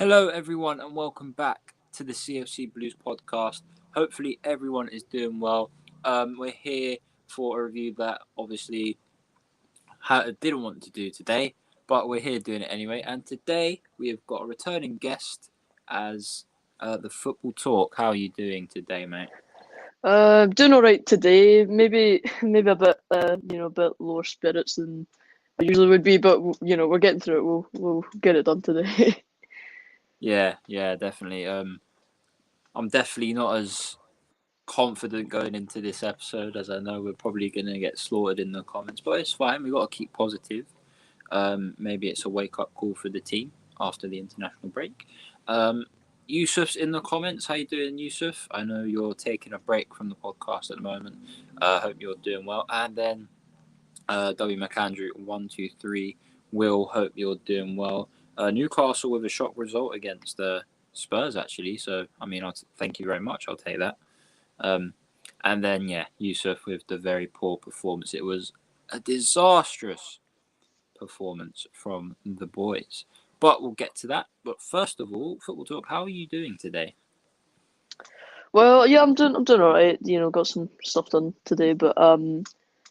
Hello, everyone, and welcome back to the CFC Blues podcast. Hopefully, everyone is doing well. We're here for a review that obviously didn't want to do today, but we're here doing it anyway. And today we have got a returning guest as the Football Talk. How are you doing today, mate? Doing all right today. Maybe a bit, a bit lower spirits than I usually would be, but we're getting through it. We'll get it done today. Yeah, definitely. I'm definitely not as confident going into this episode as I know we're probably going to get slaughtered in the comments, but it's fine. We've got to keep positive. Maybe it's a wake-up call for the team after the international break. Yusuf's in the comments. How you doing, Yusuf? I know you're taking a break from the podcast at the moment. Hope you're doing well. And then W. McAndrew, 123. Will, hope you're doing well. Newcastle with a shock result against Spurs, actually. So, I mean, thank you very much. I'll take that. And then, Yusuf with the very poor performance. It was a disastrous performance from the boys. But we'll get to that. But first of all, Football Talk, how are you doing today? Well, yeah, I'm doing all right. Got some stuff done today, but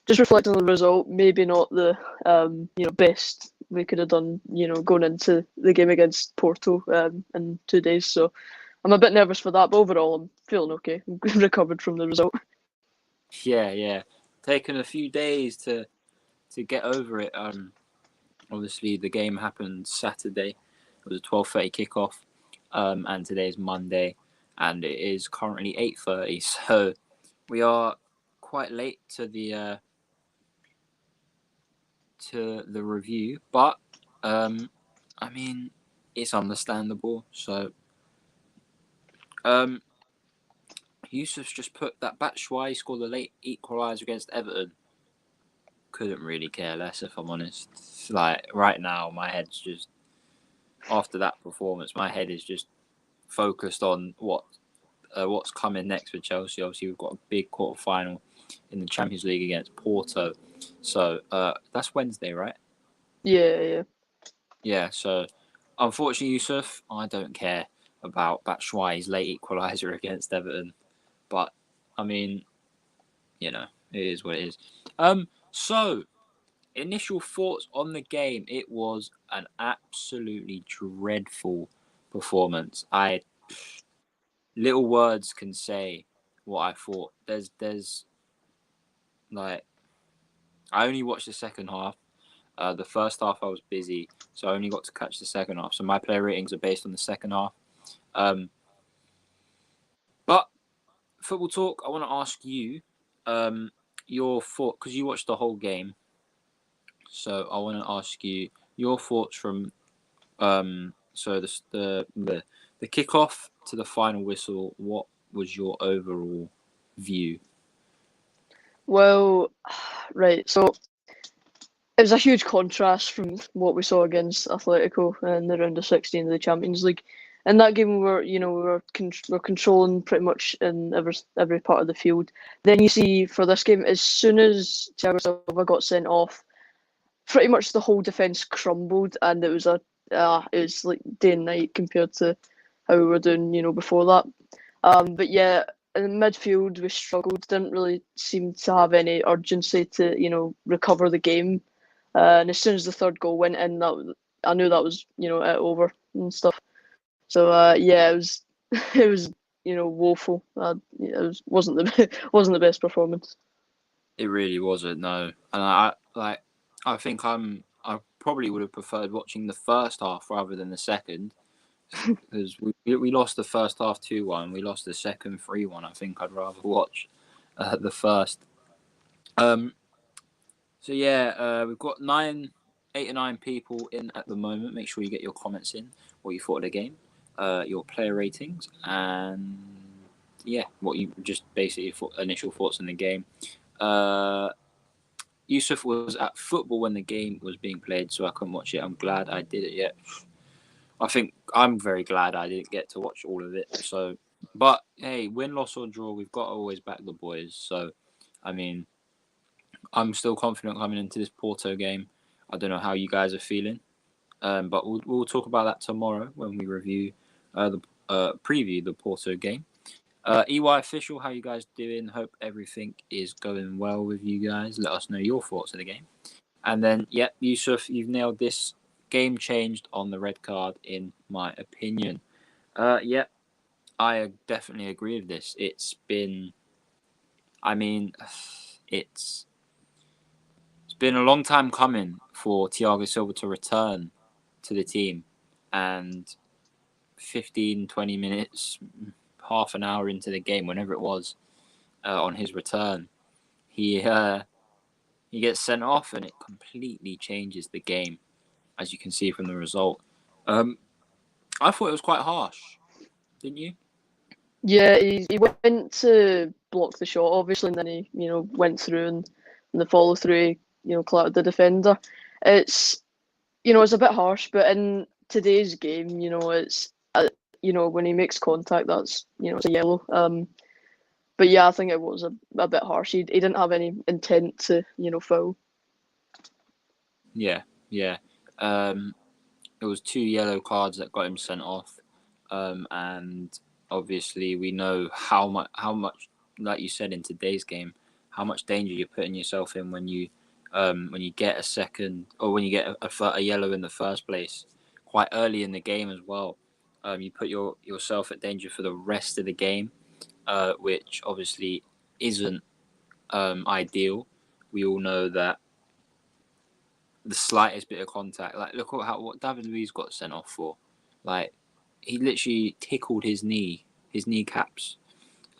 just reflecting on the result, maybe not the best we could have done. Going into the game against Porto in 2 days, so I'm a bit nervous for that. But overall, I'm feeling okay. I'm recovered from the result. Yeah. Taken a few days to get over it. Obviously, the game happened Saturday. It was a 12:30 kickoff, and today's Monday, and it is currently 8:30. So we are quite late to the review, but I mean, it's understandable. So, Yusuf's just put that Batshuayi scored the late equaliser against Everton. Couldn't really care less, if I'm honest. Like, right now, my head's just, after that performance, my head is just focused on what's coming next for Chelsea. Obviously, we've got a big quarter-final in the Champions League against Porto. So, that's Wednesday, right? Yeah. Yeah, so, unfortunately, Yusuf, I don't care about Batshuayi's late equaliser against Everton. But, I mean, it is what it is. So, initial thoughts on the game. It was an absolutely dreadful performance. Little words can say what I thought. There's like, I only watched the second half. The first half I was busy, so I only got to catch the second half. So my player ratings are based on the second half. But Football Talk, I want to ask you your thought, because you watched the whole game. So I want to ask you your thoughts from so the kickoff to the final whistle. What was your overall view? Well, right. So it was a huge contrast from what we saw against Atletico in the round of 16 of the Champions League. In that game, we were controlling pretty much in every part of the field. Then you see for this game, as soon as Thiago Silva got sent off, pretty much the whole defence crumbled, and it was like day and night compared to how we were doing, before that. But yeah, in midfield we struggled. Didn't really seem to have any urgency to recover the game. And as soon as the third goal went in, I knew that was it over and stuff. So yeah, it was it was woeful. Wasn't wasn't the best performance. It really wasn't, no. And I think I probably would have preferred watching the first half rather than the second, because we lost the first half 2-1. We lost the second 3-1. I think I'd rather watch the first. So yeah, we've got 8 or 9 people in at the moment. Make sure you get your comments in, what you thought of the game, your player ratings, and what you just basically initial thoughts on the game. Yusuf was at football when the game was being played, so I couldn't watch it. I'm glad I did it yet. I think I'm very glad I didn't get to watch all of it. So, but hey, win, loss or draw, we've got to always back the boys. So, I mean, I'm still confident coming into this Porto game. I don't know how you guys are feeling. But we'll talk about that tomorrow when we review the preview the Porto game. EY official, how you guys doing? Hope everything is going well with you guys. Let us know your thoughts of the game. And then, Yusuf, you've nailed this. Game changed on the red card, in my opinion. I definitely agree with this. It's been it's been a long time coming for Thiago Silva to return to the team, and 15, 20 minutes, half an hour into the game, whenever it was, on his return, he gets sent off, and it completely changes the game, as you can see from the result. I thought it was quite harsh, didn't you? Yeah, he went to block the shot, obviously, and then he, went through and the follow through, clattered the defender. It's, it's a bit harsh, but in today's game, it's, when he makes contact, that's, it's a yellow. But yeah, I think it was a bit harsh. He didn't have any intent to, foul. Yeah. It was 2 yellow cards that got him sent off, and obviously we know how much, like you said in today's game, how much danger you're putting yourself in when you get a second, or when you get a yellow in the first place, quite early in the game as well. You put yourself at danger for the rest of the game, which obviously isn't ideal. We all know that the slightest bit of contact, like look at what David Luiz got sent off for. Like, he literally tickled his kneecaps,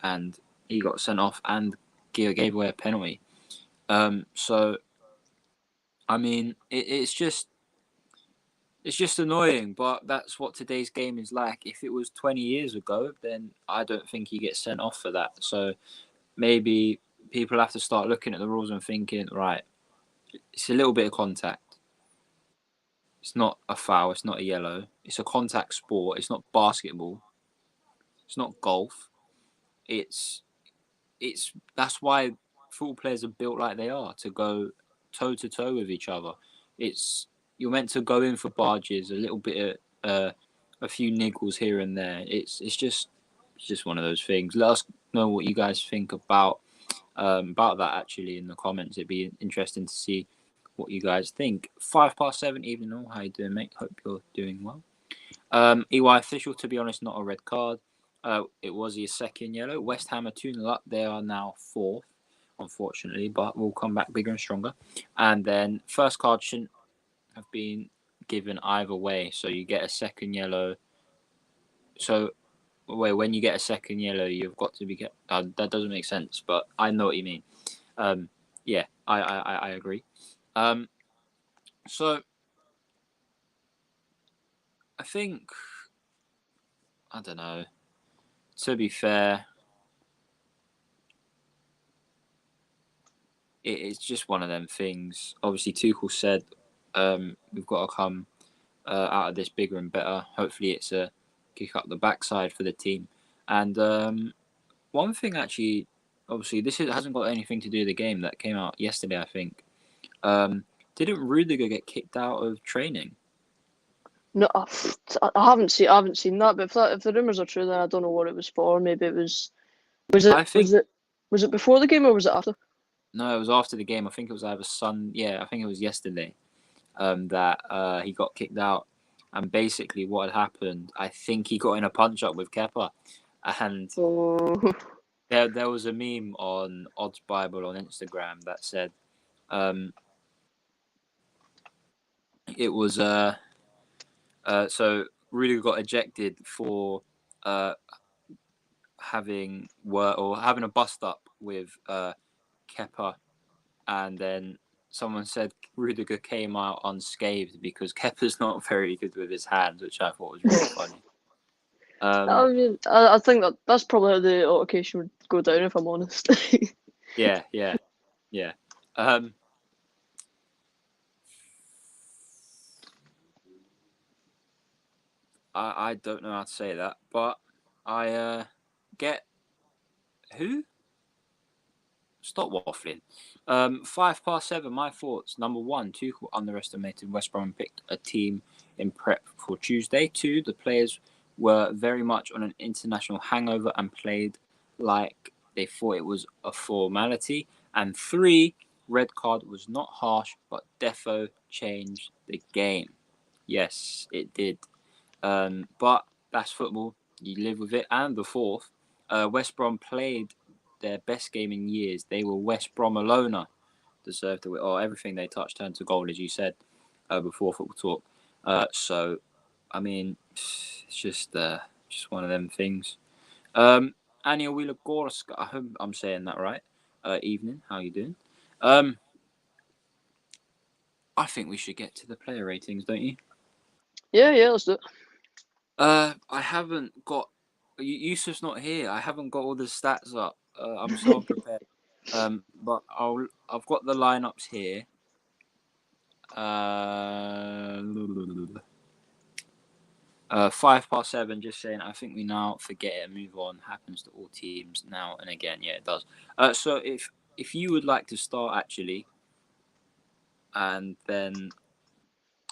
and he got sent off and gave away a penalty. So I mean, it's just annoying, but that's what today's game is like. If it was 20 years ago, then I don't think he gets sent off for that. So maybe people have to start looking at the rules and thinking, right, it's a little bit of contact. It's not a foul. It's not a yellow. It's a contact sport. It's not basketball. It's not golf. It's that's why football players are built like they are, to go toe to toe with each other. You're meant to go in for barges, a little bit of a few niggles here and there. It's just one of those things. Let us know what you guys think about that actually in the comments. It'd be interesting to see what you guys think. 7:05, evening all. How you doing, mate? Hope you're doing well. EY official, to be honest, not a red card. It was his second yellow. West Ham are 2-0 up. They are now fourth, unfortunately, but we'll come back bigger and stronger. And then first card shouldn't have been given either way. So you get a second yellow. So when you get a second yellow, you've got to be. That doesn't make sense, but I know what you mean. Yeah, I agree. So I think, I don't know. To be fair, it's just one of them things. Obviously, Tuchel said we've got to come out of this bigger and better. Hopefully, it's a kick up the backside for the team. And one thing, actually, obviously, hasn't got anything to do with the game that came out yesterday, I think. Didn't Rudiger get kicked out of training? No, I haven't seen that. But if the rumours are true, then I don't know what it was for. Maybe it was. Was it before the game or was it after? No, it was after the game. I think it was either I think it was yesterday. That he got kicked out, and basically what had happened, I think he got in a punch up with Kepa, and there was a meme on Odds Bible on Instagram that said, it was so Rudiger got ejected for having a bust up with Kepa, and then someone said Rudiger came out unscathed because Kepa's not very good with his hands, which I thought was really funny. I mean, I think that's probably how the altercation would go down, if I'm honest. Yeah. I don't know how to say that, but I get who? Stop waffling. 7:05. My thoughts. Number one, Tuchel underestimated West Brom and picked a team in prep for Tuesday. 2, the players were very much on an international hangover and played like they thought it was a formality. And 3, red card was not harsh, but defo changed the game. Yes, it did. But that's football. You live with it. And the 4th, West Brom played their best game in years. They were West Brom Alona. Deserved to win. Oh, everything they touched turned to gold, as you said before football talk. So, I mean, it's just one of them things. Ania Wheeler-Gorska, I hope I'm saying that right. Evening, how you doing? I think we should get to the player ratings, don't you? Yeah, let's do it. I haven't got. Yusuf's not here. I haven't got all the stats up. I'm so unprepared. But I've got the lineups here. 7:05. Just saying. I think we now forget it and move on. Happens to all teams now and again. Yeah, it does. So if you would like to start actually, and then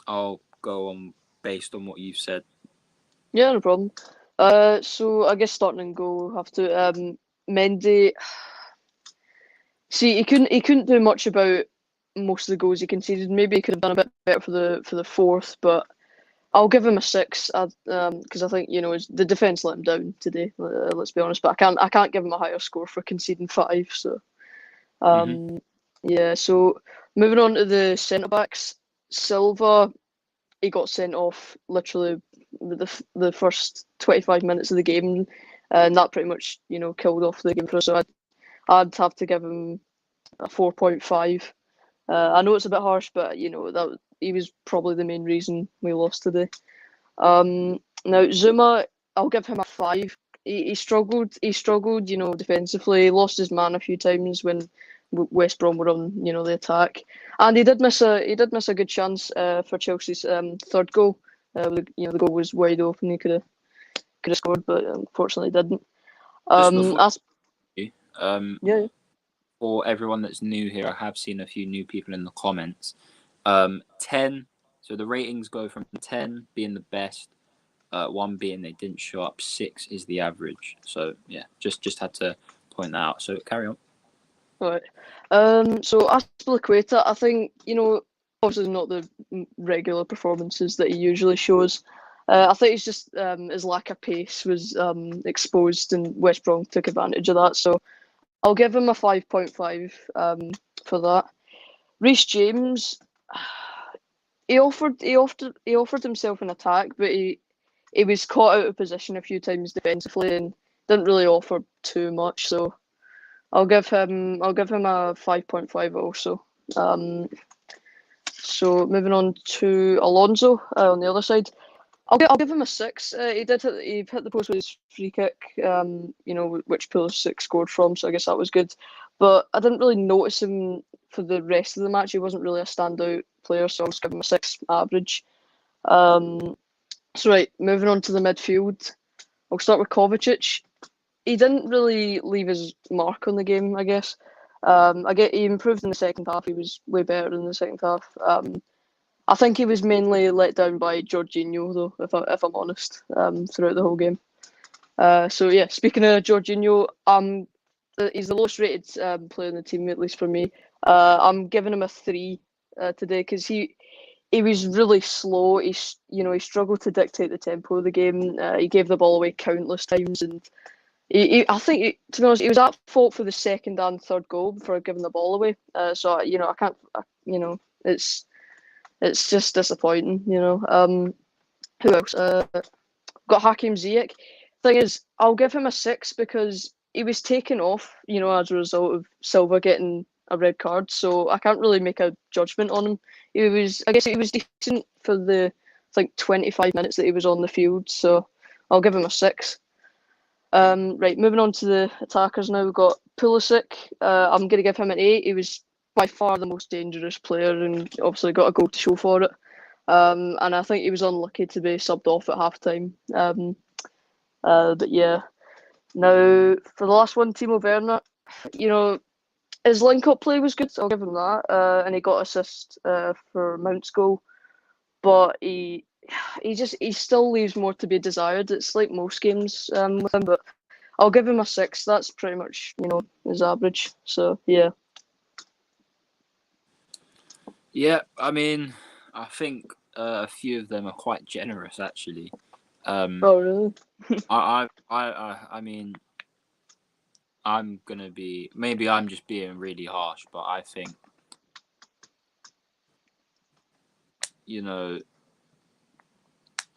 I'll go on based on what you've said. Yeah, no problem. So I guess starting and goal, we'll have to Mendy. See, he couldn't do much about most of the goals he conceded. Maybe he could have done a bit better for the 4th, but I'll give him a 6. Because I think the defense let him down today. Let's be honest, but I can't give him a higher score for conceding 5. So, yeah. So moving on to the centre backs, Silva, he got sent off literally the first 25 minutes of the game, and that pretty much killed off the game for us. So I'd have to give him a 4.5. I know it's a bit harsh, but that he was probably the main reason we lost today. Now Zuma, I'll give him a 5. He struggled. Defensively. He lost his man a few times when West Brom were on the attack, and he did miss a good chance for Chelsea's 3rd goal. The goal was wide open. He could have scored, but unfortunately didn't. Yeah. For everyone that's new here, I have seen a few new people in the comments. 10. So the ratings go from 10 being the best, 1 being they didn't show up, 6 is the average. So yeah, just had to point that out. So carry on. Right. So Aspilicueta, I think obviously not the regular performances that he usually shows. I think it's just his lack of pace was exposed, and West Brom took advantage of that. So I'll give him a 5.5 for that. Reece James, he offered himself an attack, but he was caught out of position a few times defensively and didn't really offer too much. So I'll give him a 5.5 also. So moving on to Alonso on the other side. I'll give him a 6. He hit the post with his free kick, which Pulisic scored from, so I guess that was good. But I didn't really notice him for the rest of the match. He wasn't really a standout player, so I'll just give him a 6 average. So right, moving on to the midfield. I'll start with Kovacic. He didn't really leave his mark on the game, I guess. He improved in the second half. He was way better in the second half. I think he was mainly let down by Jorginho, though, if I'm honest, throughout the whole game. So yeah, speaking of Jorginho, he's the lowest rated player in the team, at least for me. I'm giving him a 3 today because he was really slow. He struggled to dictate the tempo of the game. He gave the ball away countless times, and I think to be honest, he was at fault for the 2nd and 3rd goal for giving the ball away. So I can't. It's just disappointing, Who else? Got Hakim Ziyech. Thing is, I'll give him a 6 because he was taken off, as a result of Silva getting a red card. So I can't really make a judgment on him. I guess he was decent for the 25 minutes that he was on the field. So I'll give him a 6. Right, moving on to the attackers now. We've got Pulisic. I'm going to give him an 8. He was by far the most dangerous player and obviously got a goal to show for it. And I think he was unlucky to be subbed off at half-time. But yeah. Now, for the last one, Timo Werner, his link-up play was good. I'll give him that. And he got assist for Mount's goal. But he he still leaves more to be desired. It's like most games with him, but I'll give him a 6. That's pretty much his average. So yeah. Yeah, I mean, I think a few of them are quite generous actually. Oh really? I mean, I'm gonna be maybe I'm just being really harsh, but I think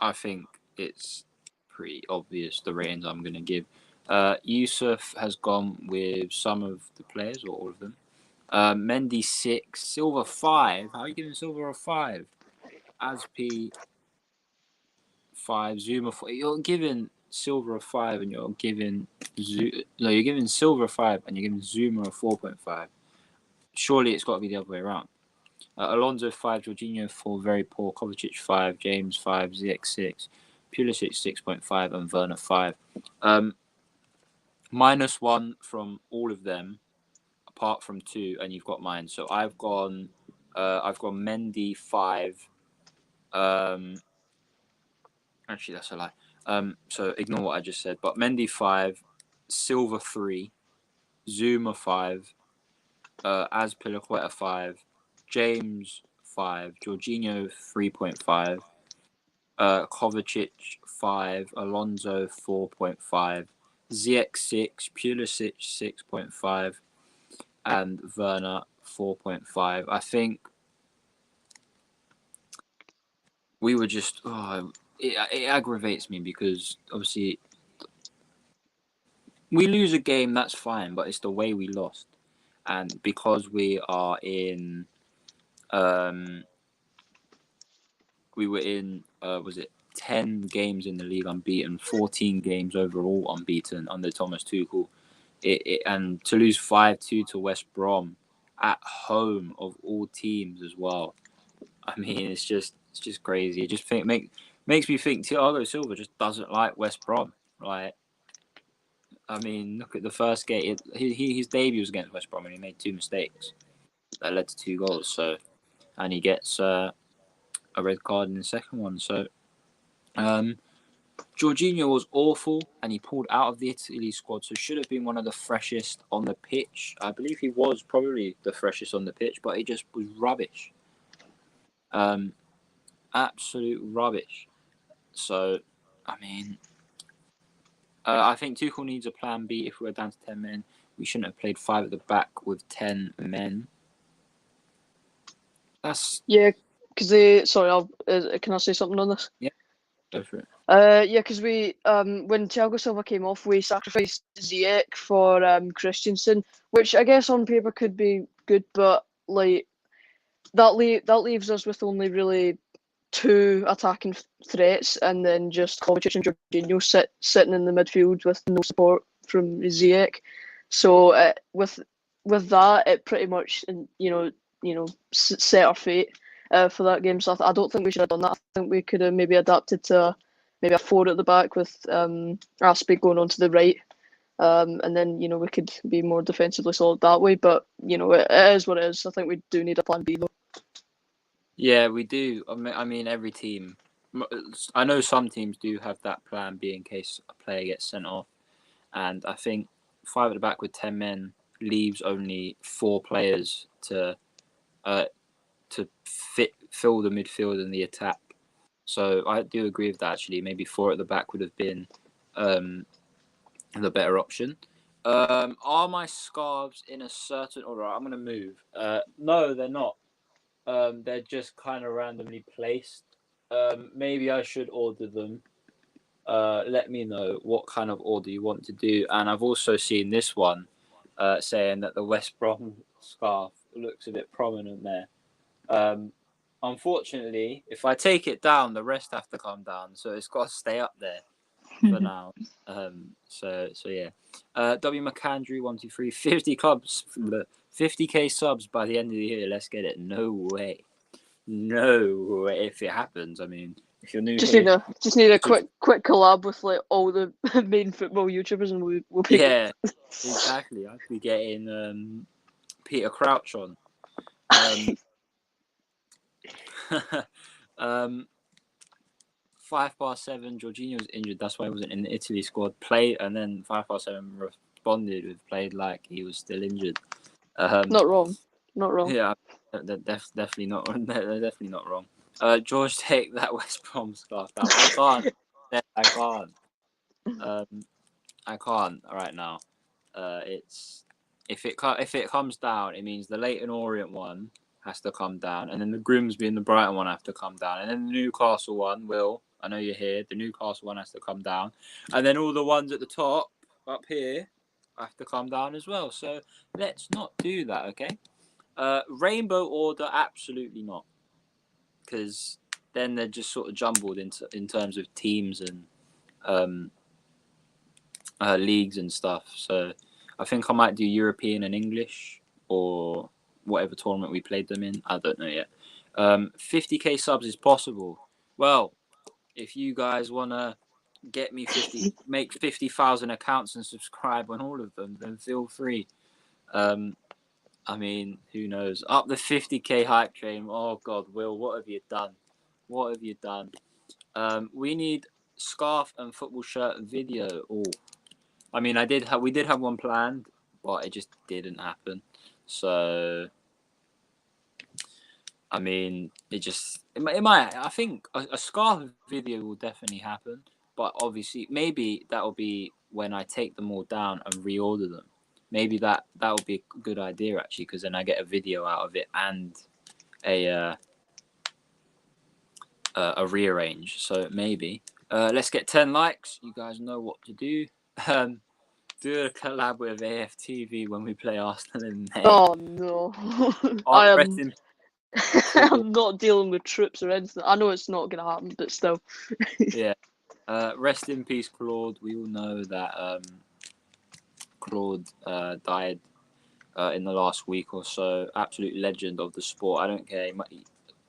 I think it's pretty obvious the ratings I'm gonna give. Yusuf has gone with some of the players or all of them. Mendy 6, Silver 5. How are you giving Silver a 5? Asp 5, Zuma 4. You're giving Silver a 5 and you're giving you're giving Silver a 5 and you're giving Zuma a 4.5. Surely it's got to be the other way around. Alonso 5, Jorginho 4, very poor. Kovacic 5, James 5, ZX 6, Pulisic 6.5, and Werner 5. -1 from all of them, apart from 2, and you've got mine. So I've gone Mendy 5. Actually, that's a lie. So ignore what I just said. But Mendy 5, Silva 3, Zuma 5, Azpilicueta 5, James 5, Jorginho 3.5, Kovacic 5, Alonso 4.5, ZX 6, Pulisic 6.5, and Werner 4.5. I think we were just it aggravates me because obviously we lose a game, that's fine, but it's the way we lost. And because we are in we were in was it 10 games in the league unbeaten, 14 games overall unbeaten under Thomas Tuchel. And to lose 5-2 to West Brom at home of all teams as well. I mean, it's just crazy. It just makes me think Thiago Silva just doesn't like West Brom. Like, I mean, look at the first game. His debut was against West Brom and he made 2 mistakes that led to 2 goals. So, and he gets a red card in the second one. So, Jorginho was awful and he pulled out of the Italy squad, so should have been one of the freshest on the pitch. I believe he was probably the freshest on the pitch, but he just was rubbish. Absolute rubbish. So, I mean, I think Tuchel needs a plan B if we're down to 10 men. We shouldn't have played 5 at the back with 10 men. That's... Yeah, because they... Sorry, can I say something on this? Yeah, go for it. Yeah, because we when Thiago Silva came off, we sacrificed Ziyech for Christensen, which I guess on paper could be good, but like that leaves us with only really 2 attacking threats, and then just Kovacic and Jorginho sitting in the midfield with no support from Ziyech. So with that, it pretty much set our fate for that game. So I don't think we should have done that. I think we could have maybe adapted to maybe a 4 at the back with Aspie going on to the right. And then we could be more defensively solid that way. But it is what it is. I think we do need a plan B though. Yeah, we do. I mean, every team. I know some teams do have that plan B in case a player gets sent off, and I think 5 at the back with 10 men leaves only 4 players to fill the midfield and the attack. So I do agree with that. Actually, maybe 4 at the back would have been the better option. Are my scarves in a certain order? I'm gonna move. No, they're not. They're just kind of randomly placed. Maybe I should order them. Let me know what kind of order you want to do. And I've also seen this one saying that the West Brom scarf looks a bit prominent there. Unfortunately, if I take it down, the rest have to come down. So it's got to stay up there for now. So yeah. W. McAndrew 123 50 clubs, 50k subs by the end of the year. Let's get it. No way. If it happens, I mean, if you're new Just here, need a quick collab with like all the main football YouTubers, and we'll be yeah, exactly. I'd be getting Peter Crouch on. 5'7", Jorginho was injured. That's why he wasn't in the Italy squad. Played, and then 5'7" responded with played like he was still injured. Not wrong. Not wrong. Yeah, they're definitely not. They're definitely not wrong. George, take that West Brom scarf down. I can't. I can't. I can't right now. It's if it comes down, it means the Leyton Orient one has to come down, and then the Grimsby and the Brighton one have to come down, and then the Newcastle one will. I know you're here. The Newcastle one has to come down, and then all the ones at the top up here have to come down as well. So let's not do that, okay? Rainbow Order, absolutely not, because then they're just sort of jumbled in terms of teams and leagues and stuff. So I think I might do European and English or whatever tournament we played them in. I don't know yet. 50k subs is possible. Well, if you guys want to get me 50, make 50,000 accounts and subscribe on all of them, then feel free. I mean, who knows? Up the 50k hype train. Oh God, Will, what have you done? What have you done? We need scarf and football shirt video. Oh, I mean, we did have one planned, but it just didn't happen. So, I mean, it might. I think a scarf video will definitely happen, but obviously, maybe that will be when I take them all down and reorder them. Maybe that would be a good idea actually, because then I get a video out of it and a rearrange. So maybe let's get 10 likes. You guys know what to do. Do a collab with AFTV when we play Arsenal in May. Oh no. I'm not dealing with trips or anything. I know it's not gonna happen, but still. Yeah. Rest in peace, Claude. We all know that Claude died in the last week or so. Absolute legend of the sport. I don't care.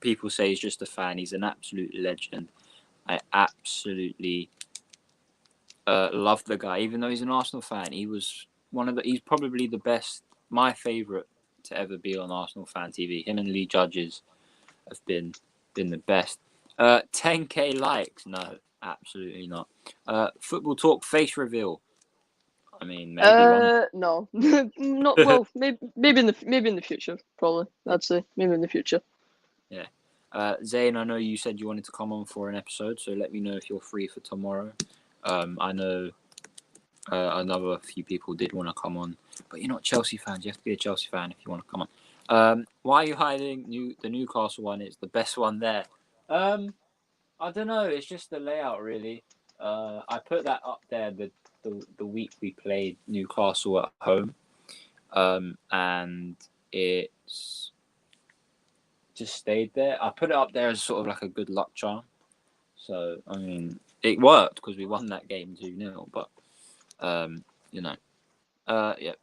People say he's just a fan. He's an absolute legend. I absolutely love the guy. Even though he's an Arsenal fan, he was he's probably the best, my favourite to ever be on Arsenal Fan TV. Him and Lee Judges have been the best. 10k likes? No, absolutely not. Football talk face reveal. I mean, maybe one. No, not well. Maybe in the future, probably. I'd say maybe in the future. Yeah. Zayn, I know you said you wanted to come on for an episode, so let me know if you're free for tomorrow. I know another few people did want to come on, but you're not Chelsea fans. You have to be a Chelsea fan if you want to come on. Why are you hiding the Newcastle one? It's the best one there. I don't know. It's just the layout, really. I put that up there the week we played Newcastle at home, and it's just stayed there. I put it up there as sort of like a good luck charm. So I mean, it worked because we won that game 2-0. But you know, yeah.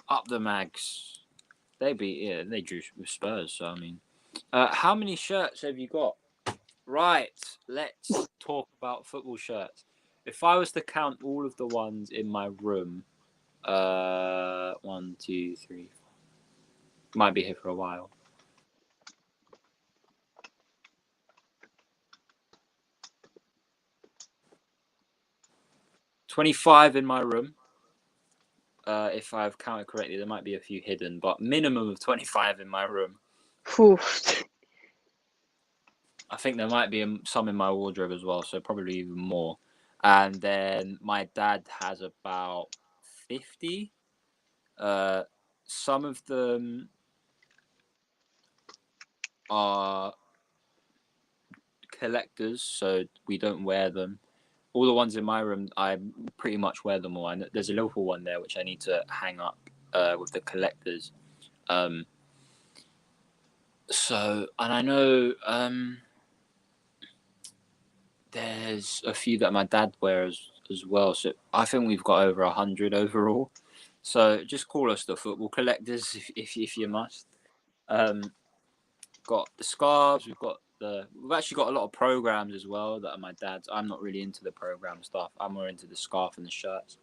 Up the Mags. They drew with Spurs. So I mean, how many shirts have you got? Right, let's talk about football shirts. If I was to count all of the ones in my room, 1, 2, 3, might be here for a while. 25 in my room. If I've counted correctly, there might be a few hidden, but minimum of 25 in my room. I think there might be some in my wardrobe as well, so probably even more. And then my dad has about 50. Some of them are collectors, so we don't wear them. All the ones in my room, I pretty much wear them all. And there's a little one there which I need to hang up with the collectors. So, and I know there's a few that my dad wears as well. So I think we've got over 100 overall. So just call us the football collectors if you must. Got the scarves. We've actually got a lot of programs as well that are my dad's. I'm not really into the program stuff. I'm more into the scarf and the shirts.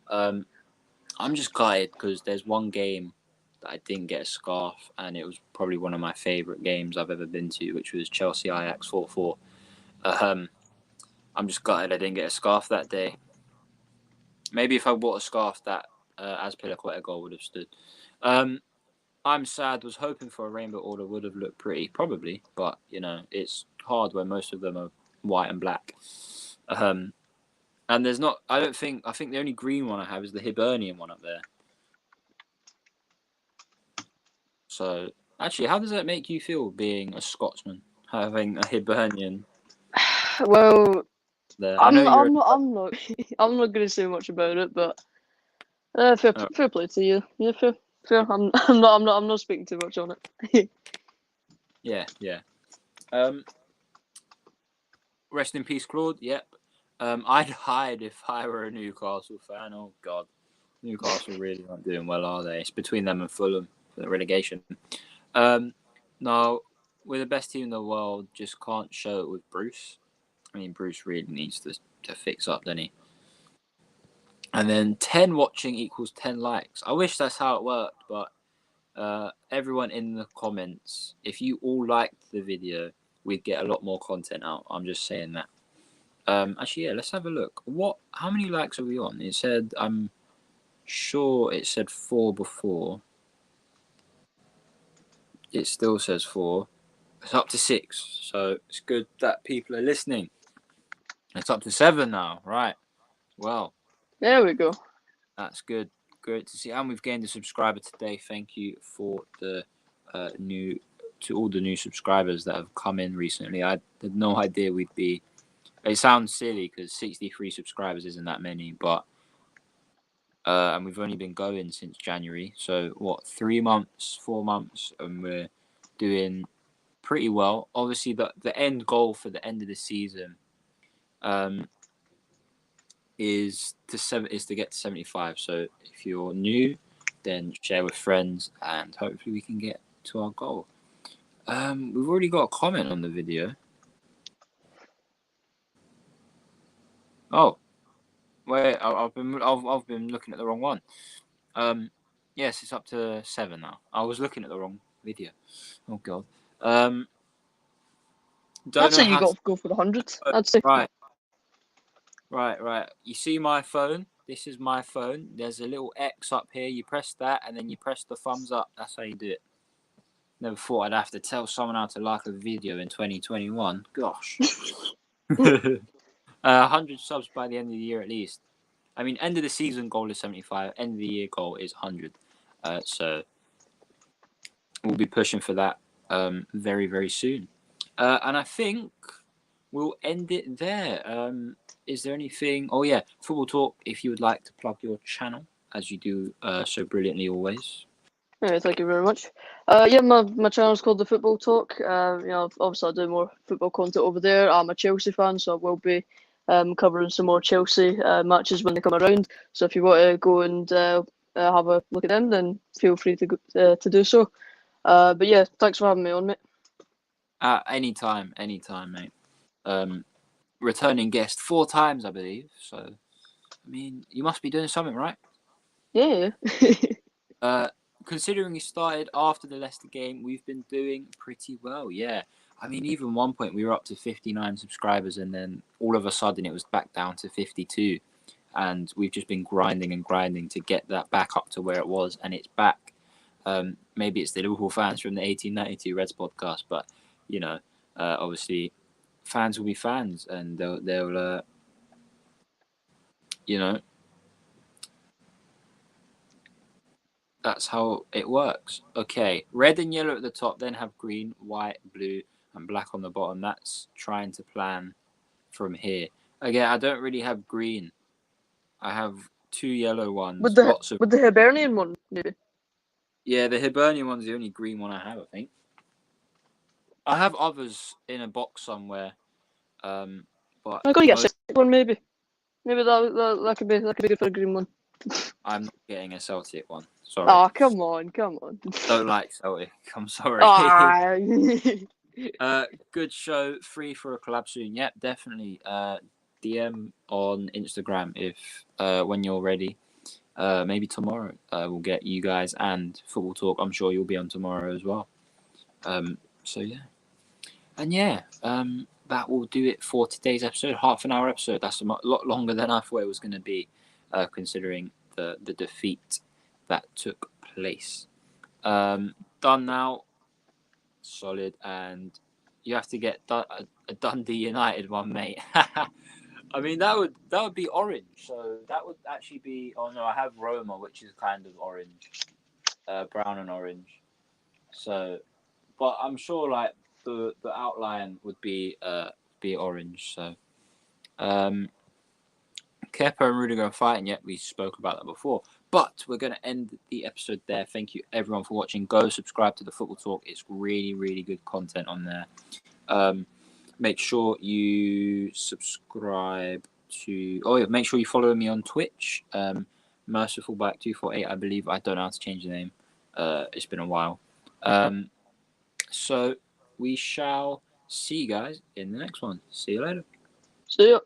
I'm just gutted because there's one game that I didn't get a scarf, and it was probably one of my favourite games I've ever been to, which was Chelsea Ajax 4-4. I'm just gutted I didn't get a scarf that day. Maybe if I bought a scarf, that Azpilicueta goal would have stood. I'm sad. Was hoping for a rainbow order. Would have looked pretty, probably. But it's hard when most of them are white and black. And there's not. I think the only green one I have is the Hibernian one up there. So actually, how does that make you feel being a Scotsman, having a Hibernian Well, there? I'm not I'm not going to say much about it, but fair play to you. Yeah, fair. I'm not speaking too much on it. Yeah. Rest in peace, Claude. Yep. I'd hide if I were a Newcastle fan. Oh God, Newcastle really aren't doing well, are they? It's between them and Fulham for the relegation. No, we're the best team in the world. Just can't show it with Bruce. I mean, Bruce really needs to fix up, doesn't he? And then 10 watching equals 10 likes. I wish that's how it worked, but everyone in the comments, if you all liked the video, we'd get a lot more content out. I'm just saying that. Actually, yeah, let's have a look. How many likes are we on? It said, I'm sure it said 4 before. It still says 4. It's up to 6, so it's good that people are listening. It's up to 7 now, right? Well, there we go. That's good. Great to see. And we've gained a subscriber today. Thank you for to all the new subscribers that have come in recently. I had no idea we'd be. It sounds silly because 63 subscribers isn't that many, but and we've only been going since January. So 3 months, 4 months, and we're doing pretty well. Obviously, the end goal for the end of the season, is to get to 75. So if you're new, then share with friends, and hopefully we can get to our goal. We've already got a comment on the video. Oh, wait, I've been looking at the wrong one. Yes, it's up to 7 now. I was looking at the wrong video. Oh God. I'd say you got to go for the 100. I'd say. Right. You see my phone? This is my phone. There's a little X up here. You press that, and then you press the thumbs up. That's how you do it. Never thought I'd have to tell someone how to like a video in 2021. Gosh. 100 subs by the end of the year at least. I mean, end of the season goal is 75. End of the year goal is 100. So we'll be pushing for that very, very soon. And I think we'll end it there. Is there anything? Oh, yeah. Football Talk, if you would like to plug your channel, as you do so brilliantly always. Yeah, thank you very much. Yeah, my channel's called The Football Talk. Obviously I do more football content over there. I'm a Chelsea fan, so I will be covering some more Chelsea matches when they come around. So if you want to go and have a look at them, then feel free to do so. But yeah, thanks for having me on, mate. Anytime, mate. Returning guest 4 times, I believe. So, I mean, you must be doing something right. Yeah. Considering we started after the Leicester game, we've been doing pretty well. Yeah. I mean, even one point we were up to 59 subscribers, and then all of a sudden it was back down to 52. And we've just been grinding to get that back up to where it was, and it's back. Maybe it's the Liverpool fans from the 1892 Reds podcast, but, obviously fans will be fans, and they'll that's how it works. Okay, red and yellow at the top, then have green, white, blue, and black on the bottom. That's trying to plan from here. Again, I don't really have green. I have 2 yellow ones. With the Hibernian one, maybe. Yeah, the Hibernian one's the only green one I have, I think. I have others in a box somewhere. But I gotta get a Celtic one, maybe. Maybe that could be good for a green one. I'm not getting a Celtic one. Sorry. Oh, come on. Don't like Celtic. I'm sorry. Good show. Free for a collab soon. Yep, definitely. DM on Instagram if when you're ready. Maybe tomorrow we'll get you guys and Football Talk. I'm sure you'll be on tomorrow as well. So yeah. And yeah. that will do it for today's episode. Half an hour episode. That's a lot longer than I thought it was going to be, considering the defeat that took place. Done now. Solid, and you have to get a Dundee United one, mate. I mean, that would be orange. So that would actually be. Oh no, I have Roma, which is kind of orange, brown and orange. So, but I'm sure like the outline would be orange. So, Kepa and Rudiger are fighting yet. We spoke about that before. But we're going to end the episode there. Thank you everyone for watching. Go subscribe to the Football Talk. It's really, really good content on there. Make sure you subscribe to. Oh yeah, make sure you follow me on Twitch. Mercifulback248, I believe. I don't know how to change the name. It's been a while. So we shall see you guys in the next one. See you later. See ya.